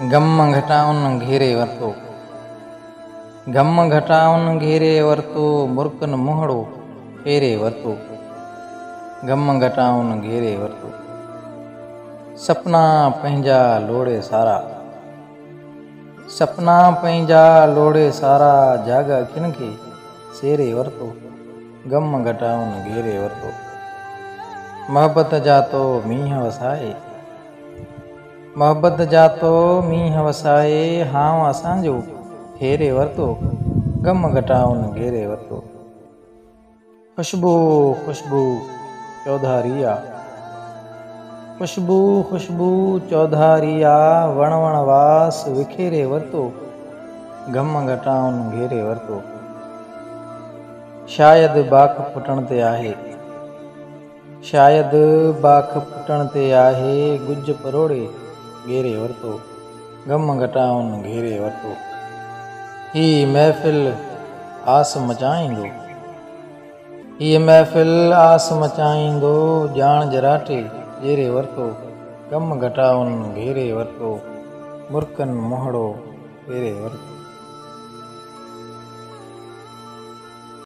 गम घटाउन घेरे वरतो। गम घटाउन घेरे वरतो, मुर्कन मुहड़ो फेरे वरतो। गम घटाउन घेरे वरतो। सपना पंहिंजा लोड़े सारा। सपना पंहिंजा लोड़े सारा, जागा किनखे सेरे वरतो। गम घटाउन घेरे वरतो। मोहब्बत जा तो मींहं वसाए। मोहब्बत जा तो मींहं वसाए, हाव असांजो फेरे वरतो। गम घटाउन घेरे वरतो। खुशबू खुशबू चौधारिया। खुशबू खुशबू चौधारिया, वण वण वास विखेरे वरतो। गम घटाउन घेरे वरतो। शायद बाख फुटण ते आहे। शायद बाख फुटण ते आहे, गुज परोड़े घेरे वरतो। गम घटाउन घेरे वरतो। ही महफ़िल आस मचाईंदो। ही महफ़िल आस मचाईंदो, जान जराटे ॾेरे वरतो। गम घटाउन घेरे वरतो। मुर्कन मुहड़ो फेरे वरतो।